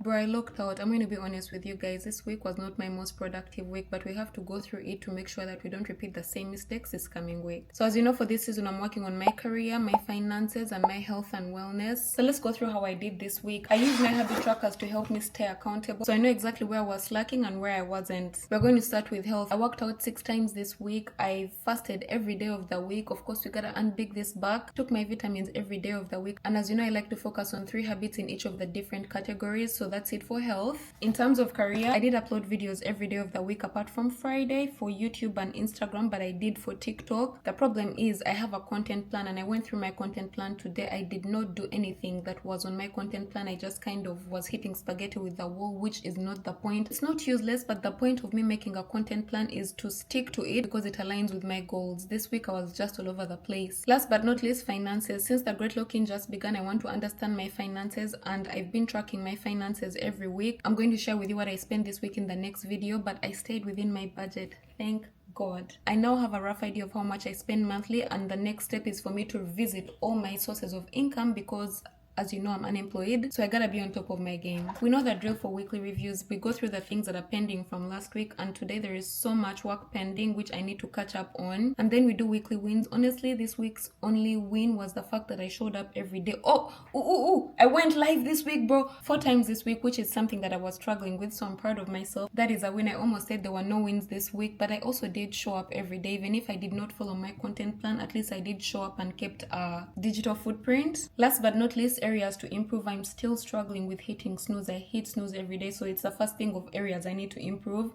Bro, I looked out. I'm going to be honest with you guys. This week was not my most productive week, but we have to go through it to make sure that we don't repeat the same mistakes this coming week. So as you know, for this season, I'm working on my career, my finances, and my health and wellness. So let's go through how I did this week. I used my habit trackers to help me stay accountable, so I know exactly where I was slacking and where I wasn't. We're going to start with health. I worked out 6 times this week. I fasted every day of the week. Of course, we gotta unbig this back. Took my vitamins every day of the week. And as you know, I like to focus on 3 habits in each of the different categories. So that's it for health. In terms of career, I did upload videos every day of the week apart from Friday for YouTube and Instagram, but I did for TikTok. The problem is I have a content plan and I went through my content plan today. I did not do anything that was on my content plan. I just kind of was hitting spaghetti with the wall, which is not the point. It's not useless, but the point of me making a content plan is to stick to it because it aligns with my goals. This week I was just all over the place. Last but not least, finances. Since the Great Lock-in just began, I want to understand my finances and I've been tracking my finances every week. I'm going to share with you what I spent this week in the next video, but I stayed within my budget. Thank God. I now have a rough idea of how much I spend monthly, and the next step is for me to revisit all my sources of income because as you know, I'm unemployed, so I gotta be on top of my game. We know the drill for weekly reviews. We go through the things that are pending from last week, and today there is so much work pending which I need to catch up on. And then we do weekly wins. Honestly, this week's only win was the fact that I showed up every day. I went live this week, bro. 4 times this week, which is something that I was struggling with, so I'm proud of myself. That is a win. I almost said there were no wins this week, but I also did show up every day. Even if I did not follow my content plan, at least I did show up and kept a digital footprint. Last but not least, areas to improve. I'm still struggling with hitting snooze. I hit snooze every day, so it's the first thing of areas I need to improve.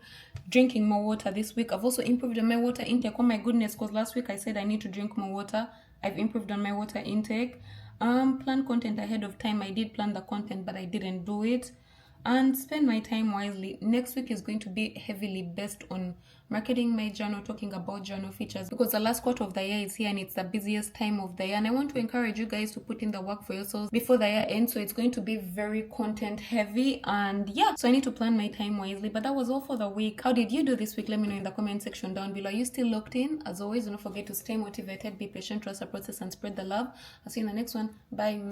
Drinking more water this week. I've also improved on my water intake. Oh my goodness, because last week I said I need to drink more water. I've improved on my water intake. Plan content ahead of time. I did plan the content, but I didn't do it. And spend my time wisely. Next week is going to be heavily based on marketing my journal, talking about journal features, because the last quarter of the year is here and it's the busiest time of the year, and I want to encourage you guys to put in the work for yourselves before the year ends. So it's going to be very content heavy, and yeah, so I need to plan my time wisely. But that was all for the week. How did you do this week? Let me know in the comment section down below. Are you still locked in? As always, don't forget to stay motivated, be patient, trust the process, and spread the love. I'll see you in the next one. Bye.